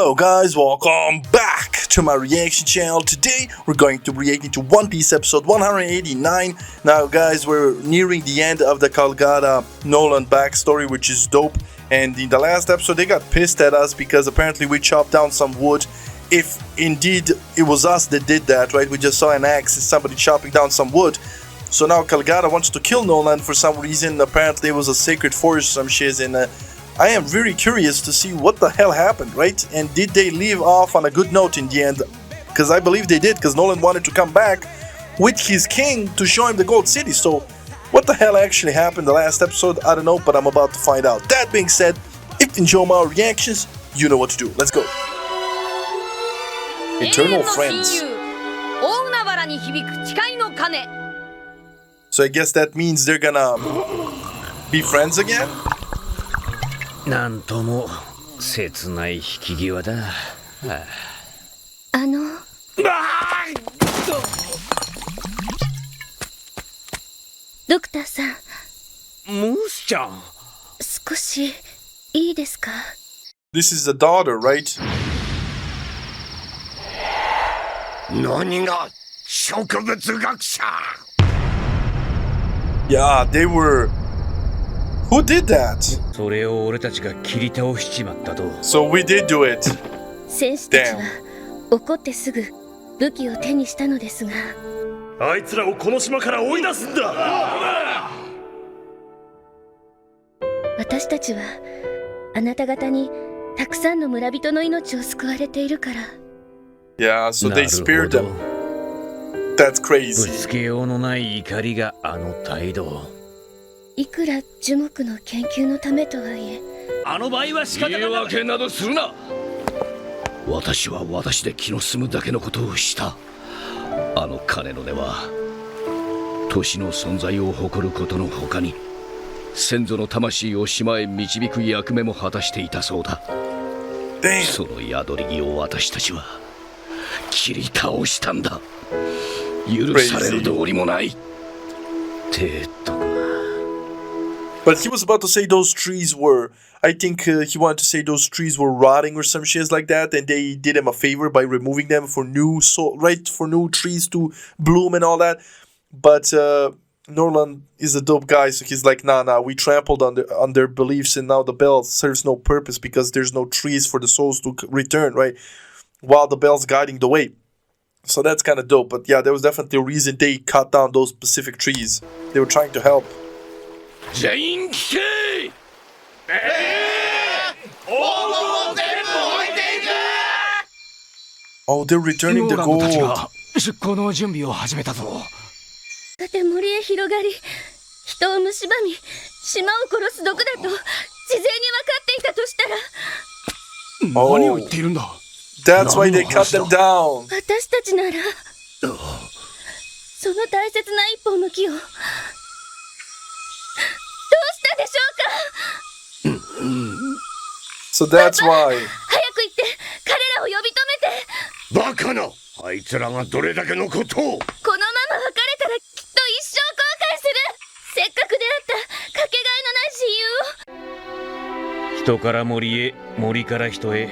Hello guys, welcome back to my reaction channel. Today we're going to react into One Piece episode 189. Now guys, we're nearing the end of the Kalgara Nolan backstory, which is dope. And in the last episode they got pissed at us because apparently we chopped down some wood. If indeed it was us that did that, right? We just saw an axe and somebody chopping down some wood. So now Kalgara wants to kill Nolan for some reason. Apparently it was a sacred forest or some shit, and I am very curious to see what the hell happened, right? And did they leave off on a good note in the end? Because I believe they did, because Nolan wanted to come back with his king to show him the Gold City. So what the hell actually happened the last episode? I don't know, but I'm about to find out. That being said, if you enjoy my reactions, you know what to do. Let's go. Eternal friends. So I guess that means they're gonna be friends again? なんとも切ない引き際だ。ドクターさん、モースちゃん。少しいいですか？ This is the daughter, right? 何が植物学者？ Yeah, they were. Who did that? それを俺たちが切り倒しちまったと。 So we did do it. 戦士たちは怒ってすぐ武器を手にしたのですが、あいつらをこの島から追い出すんだ。私たちはあなた方にたくさんの村人の命を救われているから。 Yeah, so they spared them. That's ぶ crazy. つけようのない怒りがあの態度。いくら樹木の研究のためとはいえ、あの場合は仕方がない。言い訳などするな。私は私で気の済むだけのことをした。あの金の根は都市の存在を誇ることのほかに先祖の魂を島へ導く役目も果たしていたそうだ。その宿り木を私たちは切り倒したんだ。許される道理もない。てとか。 But he was about to say those trees were. I think he wanted to say those trees were rotting or some shit like that, and they did him a favor by removing them for new for new trees to bloom and all that. But Nolan is a dope guy, so he's like, nah, we trampled on their beliefs, and now the bell serves no purpose because there's no trees for the souls to return, right? While the bell's guiding the way. So that's kind of dope. But yeah, there was definitely a reason they cut down those specific trees. They were trying to help. 全員聞け！Oh, they're returning the gold. 出航の準備を始めたぞ。さて森へ広がり、人を蝕み、島を殺す毒だと事前に分かっていたとしたら、何を言っているんだ。 That's why they cut them down. 私たちならその大切な一本の木をどうしたでしょうか。 So that's why. 早く行って彼らを呼び止めて。バカな！あいつらがどれだけのことを。このまま別れたらきっと一生後悔する。せっかく出会ったかけがえのない親友を。人から森へ、森から人へ。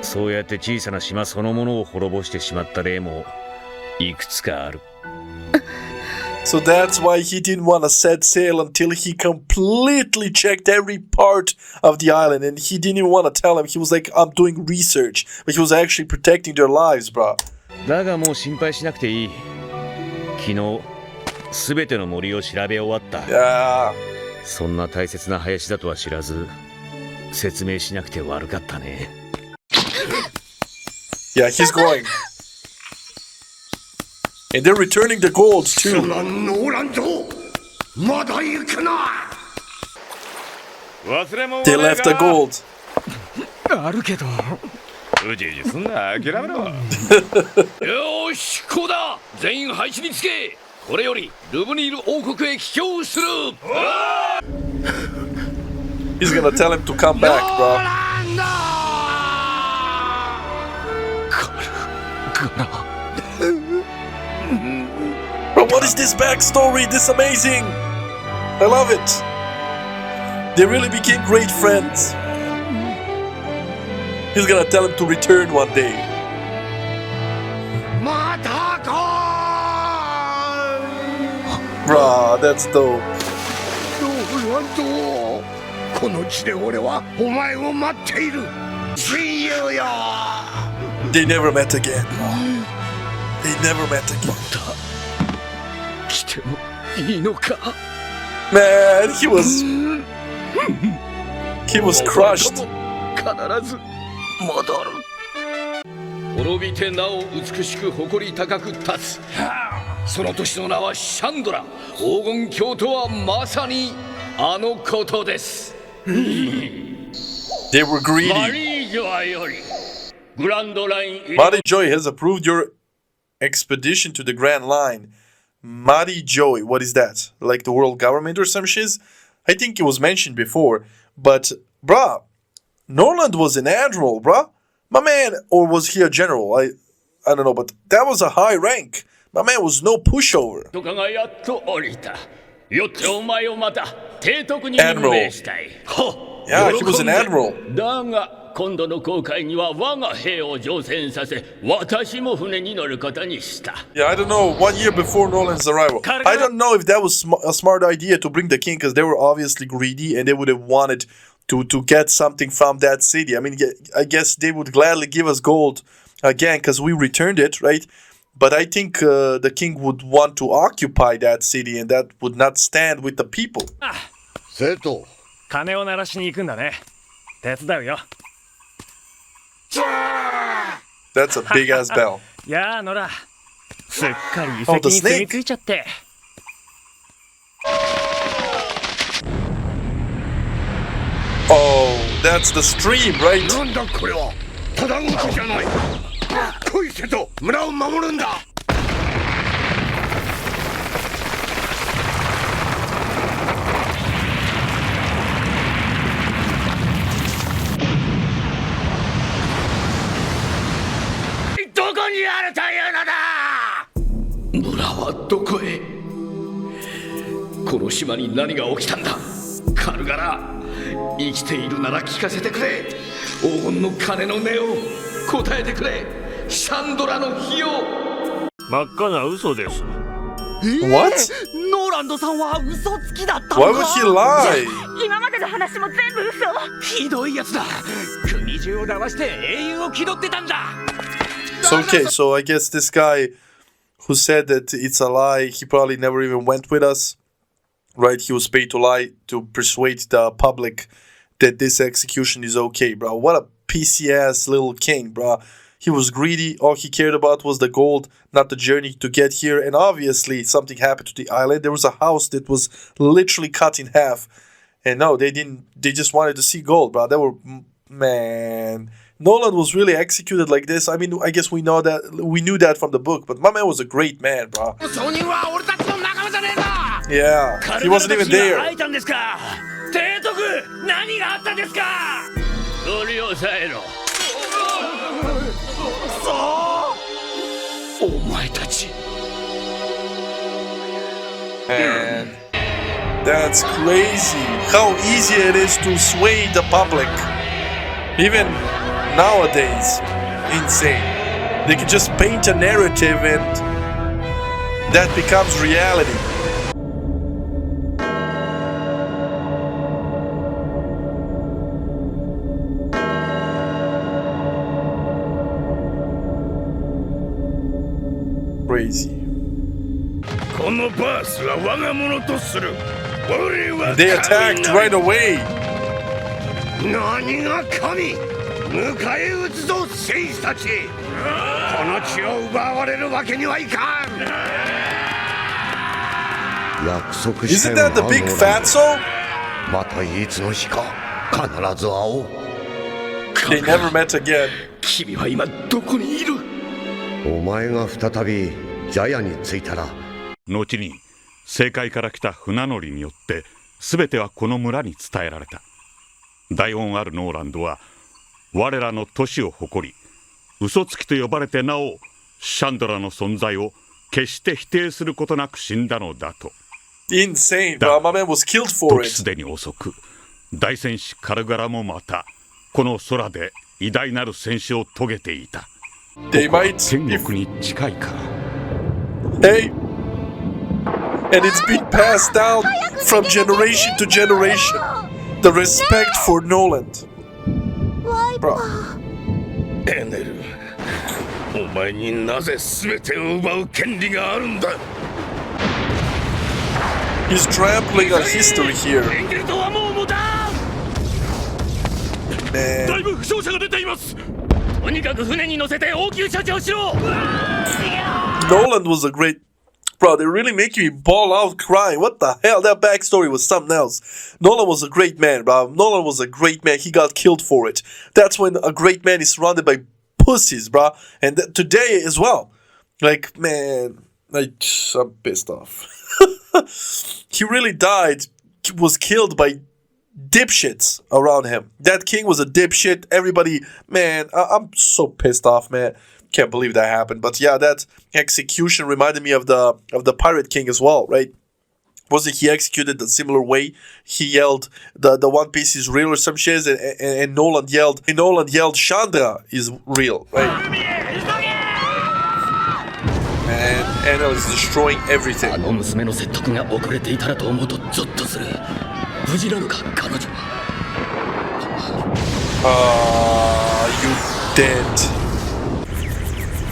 そうやって小さな島そのものを滅ぼしてしまった例もいくつかある。 So that's why he didn't want to set sail until he completely checked every part of the island, and he didn't even want to tell him. He was like, I'm doing research, but he was actually protecting their lives, bro. だがもう心配しなくていい。昨日すべての森を調べ終わった。 Yeah. そんな大切な林だとは知らず説明しなくて悪かったね。 Yeah, he's going. And they're returning the gold too. ノーランド、まだ行くな。 They left the gold. あるけど。うじうじすんな、諦めろ。よーし、こうだ。全員配置につけ。これよりルブニール王国へ帰郷する。 He's gonna tell him to come back, bro. Bro, what is this backstory? This is amazing. I love it. They really became great friends. He's gonna tell him to return one day. また来い Bruh, that's dope. ノーランドこの地で俺はお前を待っている親友よ They never met again. They never met again. 来てもいいのか Man, he was crushed. 必ず戻る滅びてなお美しく誇り高く立つその年の名はシャンドラ黄金鏡とはまさにあのことです They were greedy. マリージョアよりグランドライン Mari Joy has approved your expedition to the Grand Line. Mari Joy, what is that? Like the world government or some shiz? I think it was mentioned before, but bruh, Noland was an admiral, bruh. My man, or was he a general? I don't know, but that was a high rank. My man was no pushover. とかがやっと降りたよってお前をまた提督に任命したい Yeah, he was an admiral. だが今度の航海には我が兵を乗船させ私も船に乗ることにした Yeah, I don't know, 1 year before Nolan's arrival. I don't know if that was a smart idea to bring the king, because they were obviously greedy and they would have wanted to get something from that city. I mean, I guess they would gladly give us gold again because we returned it, right? But I think the king would want to occupy that city, and that would not stand with the people. 生徒鐘を鳴らしに行くんだね。手伝うよ。That's a big ass bell. やあ、ノラ。すっかり遺跡に住み着いちゃって。Oh, that's the stream, right? なんだこれはただごとじゃない来い瀬戸村を守るんだどこにあるというのだ村はどこへこの島に何が起きたんだカルガラ生きているなら聞かせてくれ黄金の鐘の音を答えてくれシャンドラの火を真っ赤な嘘です。What? ノーランドさんは嘘つきだったのか Why would he lie? 今までの話も全部嘘ひどいやつだ。国中を騙して英雄を気取ってたんだ。So, okay, so I guess this guy who said that it's a lie, he probably never even went with us, right? He was paid to lie to persuade the public that this execution is okay, bro. What a PC-ass little king, bro. He was greedy. All he cared about was the gold, not the journey to get here. And obviously, something happened to the island. There was a house that was literally cut in half. And no, they didn't. They just wanted to see gold, bro. They were, man. Nolan was really executed like this. I mean, I guess we know that. We knew that from the book. But my man was a great man, bro. 証人は俺たちの仲間じゃねえぞ。 Yeah, he wasn't even 会 there. えたんですか。提督、何があったんですか。取り押さえろお前たち And that's crazy. How easy it is to sway the public. Even nowadays, insane. They can just paint a narrative and that becomes reality. Crazy. このバースは我が物とする俺は They attacked right away. 何が神迎え撃つぞ戦士たちこの地を奪われるわけにはいかん約束した Isn't よ that the な big ノーラン fatso? またいつの日か必ず会おう They never met again. 君は今どこにいるお前が再びジャヤに着いたら後に政界から来た船乗りによって全てはこの村に伝えられた。大恩あるノーランドは我らの都市を誇り嘘つきと呼ばれてなおシャンドラの存在を決して否定することなく死んだのだと。 Insane, bro. My man was killed for 時 it. すでに遅く大戦士カルガラもまたこの空で偉大なる戦死を遂げていた。 They might 天 if 国に近いから。 hey, and it's been passed down from generation to generation. The respect for Noland. Bro. エネル、お前になぜ全てを奪う権利があるんだ。 He's trampling on history here. エンゲルトはもう無駄。 Man. だいぶ負傷者が出ています。とにかく船に乗せて応急処置をしろ。 Noland was a great... Bro, they're really making me bawl out crying. What the hell? That backstory was something else. Nolan was a great man, bro. Nolan was a great man. He got killed for it. That's when a great man is surrounded by pussies, bro. And today as well. Like, man, I'm pissed off. He really died, was killed by dipshits around him. That king was a dipshit. Everybody, man, I'm so pissed off, man. Can't believe that happened. But yeah, that execution reminded me of the Pirate King as well, right? Wasn't he executed a similar way? He yelled the One Piece is real or some shit, and Nolan yelled Chandra is real, right? And Enel is destroying everything. あの娘の説得が遅れていたらと思うとゾッとする。無事なのか彼女は。You dead.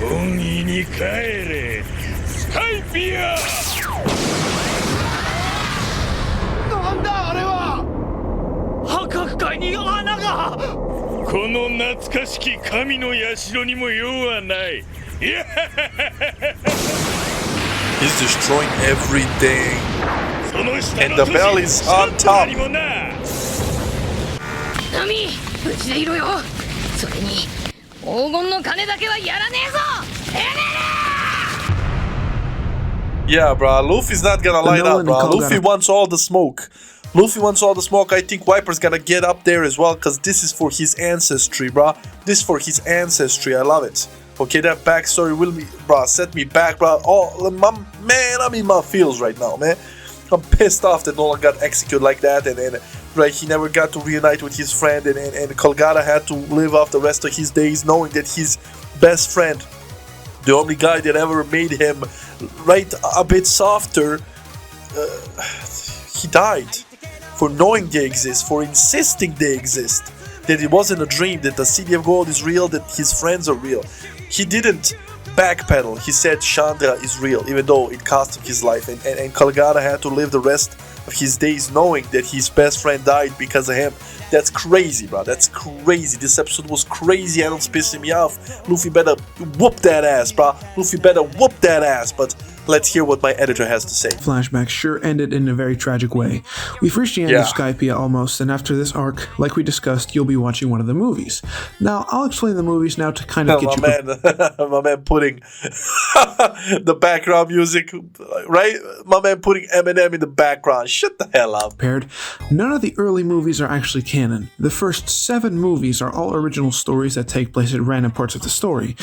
海に帰れ、スカイピア。なんだあれは。破格界に穴が。この懐かしき神の社にも用はない。He's destroying everything. その下 And の the bell is on top. にもな。ナミ、無事でいろよ。それに黄金の金だけはやらねえぞ。Yeah, bro. Luffy's not gonna light up, bro. Luffy wants all the smoke. Luffy wants all the smoke. I think Viper's gonna get up there as well, because this is for his ancestry, bro. This is for his ancestry. I love it. Okay, that backstory will be, bro, set me back, bro. Oh, man, I'm in my feels right now, man. I'm pissed off that Nolan got executed like that, and right, he never got to reunite with his friend, and Kalgara had to live off the rest of his days knowing that his best friend, the only guy that ever made him right a bit softer, he died for knowing they exist, for insisting they exist, that it wasn't a dream, that the City of Gold is real, that his friends are real. He didn't backpedal. He said Chandra is real, even though it cost him his life, and Kalgara had to live the rest of his days knowing that his best friend died because of him. That's crazy, bro. That's crazy. This episode was crazy and it's pissing me off. Luffy better whoop that ass, bro. Luffy better whoop that ass. But let's hear what my editor has to say. Flashback sure ended in a very tragic way. We've reached the end of Skypiea almost, and after this arc, like we discussed, you'll be watching one of the movies. Now, I'll explain the movies now to kind of get you... My man putting the background music, right? My man putting Eminem in the background. Shut the hell up. Prepared. None of the early movies are actually canon. The first 7 movies are all original stories that take place at random parts of the story.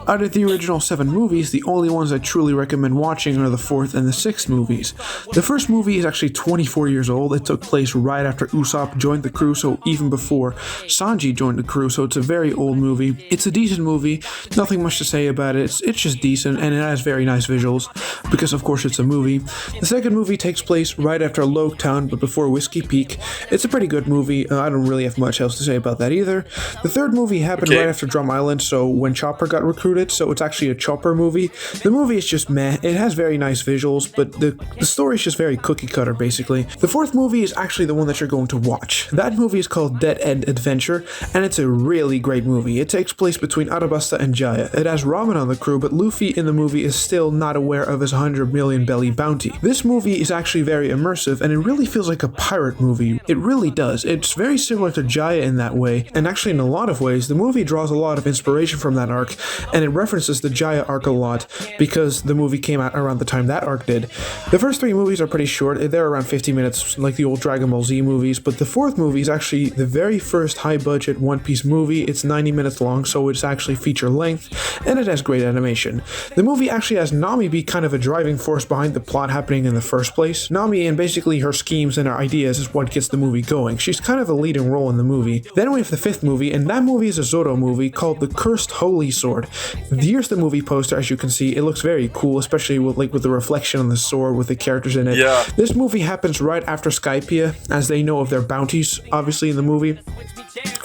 Out of the original 7 movies, the only ones I truly recommend watching are the 4th and the 6th movies. The first movie is actually 24 years old. It took place right after Usopp joined the crew, so even before Sanji joined the crew, so it's a very old movie. It's a decent movie, nothing much to say about it. It's just decent, and it has very nice visuals, because of course it's a movie. The second movie takes place right after Loketown, but before Whiskey Peak. It's a pretty good movie. I don't really have much else to say about that either. The third movie happened right after Drum Island, so when Chopper got recruited, so it's actually a Chopper movie. The movie is just meh. It has very nice visuals, but the story is just very cookie cutter, basically. The fourth movie is actually the one that you're going to watch. That movie is called Dead End Adventure, and it's a really great movie. It takes place between Arabasta and Jaya. It has Ramen on the crew, but Luffy in the movie is still not aware of his 100 million belly bounty. This movie is actually very immersive, and it really feels like a pirate movie. It really does. It's very similar to Jaya in that way, and actually in a lot of ways, the movie draws a lot of inspiration from that arc, and it references the Jaya arc a lot, because the movie came out around the time that arc did. The first 3 movies are pretty short. They're around 50 minutes, like the old Dragon Ball Z movies, but the 4th movie is actually the very first high-budget One Piece movie. It's 90 minutes long, so it's actually feature length, and it has great animation. The movie actually has Nami be kind of a driving force behind the plot happening in the first place. Nami and basically her schemes and her ideas is what gets the movie going. She's kind of a leading role in the movie. Then we have the 5th movie, and that movie is a Zoro movie called The Cursed Holy Sword. Here's the movie poster, as you can see. It looks very cool, especially with the reflection on the sword with the characters in it. Yeah. This movie happens right after Skypiea, as they know of their bounties, obviously, in the movie.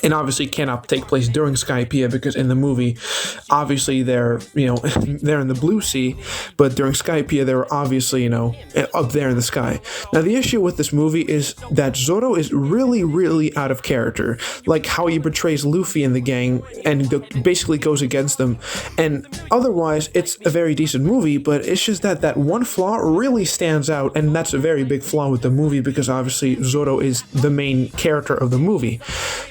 And obviously cannot take place during Skypiea, because in the movie, obviously they're in the blue sea, but during Skypiea they were obviously, up there in the sky. Now the issue with this movie is that Zoro is really, really out of character, like how he betrays Luffy and the gang and basically goes against them. And otherwise, it's a very decent movie, but it's just that one flaw really stands out, and that's a very big flaw with the movie, because obviously Zoro is the main character of the movie.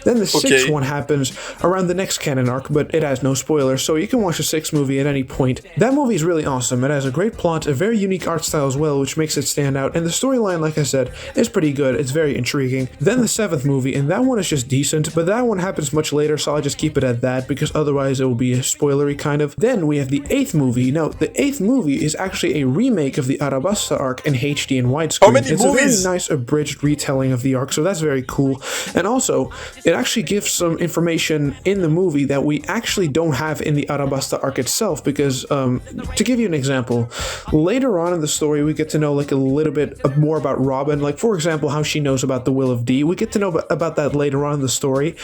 Then the 6th one happens around the next canon arc, but it has no spoilers, so you can watch the 6th movie at any point. That movie is really awesome. It has a great plot, a very unique art style as well, which makes it stand out, and the storyline, like I said, is pretty good. It's very intriguing. Then the 7th movie, and that one is just decent, but that one happens much later, so I'll just keep it at that, because otherwise it will be spoilery kind of. Then we have the 8th movie. Now, the 8th movie is actually a remake of the Arabasta arc in HD and widescreen. How many it's movies? a very nice abridged retelling of the arc, so that's very cool. And also, it actually gives some information in the movie that we actually don't have in the Arabasta arc itself, because to give you an example, later on in the story we get to know like a little bit more about Robin, like for example how she knows about the will of D. We get to know about that later on in the story,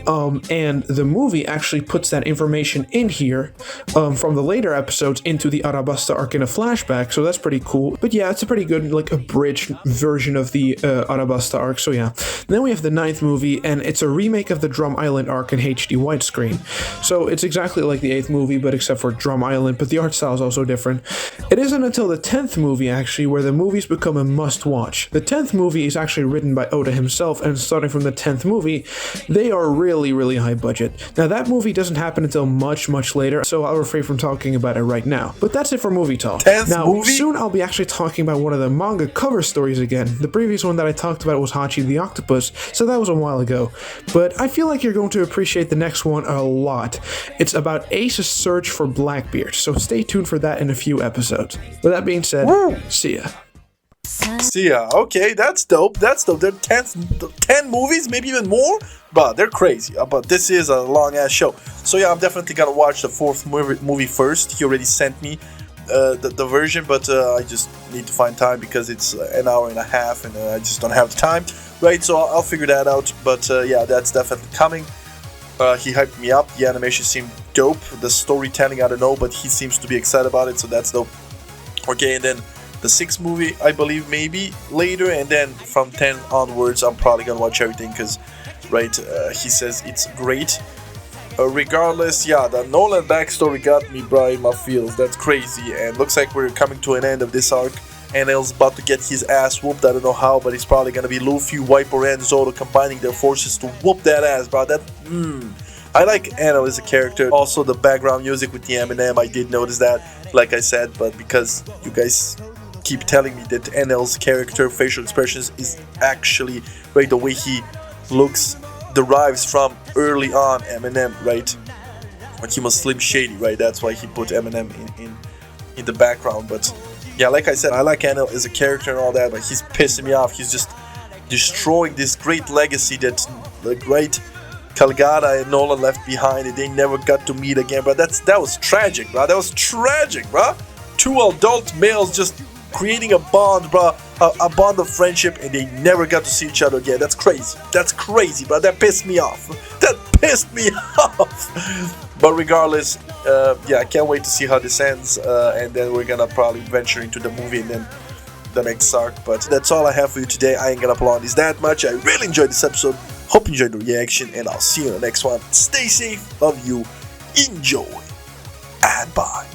and the movie actually puts that information in here from the later episodes into the Arabasta arc in a flashback, so that's pretty cool. But yeah, it's a pretty good like abridged version of the Arabasta arc, so yeah. Then we have the 9th movie, and it's a remake of the Drum Island arc in HD widescreen. So it's exactly like the 8th movie, but except for Drum Island, but the art style is also different. It isn't until the 10th movie, actually, where the movies become a must-watch. The 10th movie is actually written by Oda himself, and starting from the 10th movie, they are really, really high budget. Now, that movie doesn't happen until much, much later, so I'll refrain from talking about it right now. But that's it for movie talk. 10th now, movie? soon I'll be actually talking about one of the manga cover stories again. The previous one that I talked about was Hachi the Octopus, so that was a while ago. But I feel like you're going to appreciate the next one a lot. It's about Ace's search for Blackbeard, so stay tuned for that in a few episodes. With that being said, see ya. See ya. Okay, that's dope. That's dope. There are 10 movies, maybe even more, but they're crazy. But this is a long-ass show. So yeah, I'm definitely gonna watch the 4th movie first. He already sent me the version, but I just need to find time because it's an hour and a half, and I just don't have the time. Right, so I'll figure that out. But yeah, that's definitely coming. He hyped me up. The animation seemed dope. The storytelling, I don't know, but he seems to be excited about it, so that's dope. Okay, and then the 6th movie, I believe, maybe later, and then from 10 onwards, I'm probably gonna watch everything because, right, he says it's great. Regardless, yeah, the Nolan backstory got me, bro, in my feels. That's crazy, and looks like we're coming to an end of this arc. NL's about to get his ass whooped. I don't know how, but it's probably gonna be Luffy, Wiper, and Zoro combining their forces to whoop that ass, bro. I like NL as a character. Also, the background music with the Eminem, I did notice that, like I said, but because you guys keep telling me that NL's character facial expressions is actually, right, the way he looks derives from early on Eminem, right? When he was Slim Shady, right? That's why he put Eminem in the background. But yeah, like I said, I like NL as a character and all that, but he's pissing me off. He's just destroying this great legacy that, like, right, Kalgara and Nolan left behind, and they never got to meet again, bro. That was tragic, bro. That was tragic, bro. 2 adult males just creating a bond, bro, a bond of friendship, and they never got to see each other again. That's crazy. That's crazy, bro. That pissed me off. That pissed me off. But regardless, yeah, I can't wait to see how this ends, and then we're gonna probably venture into the movie and then the next arc. But that's all I have for you today. I ain't gonna prolong this that much. I really enjoyed this episode. Hope you enjoyed the reaction, and I'll see you in the next one. Stay safe, love you, enjoy, and bye.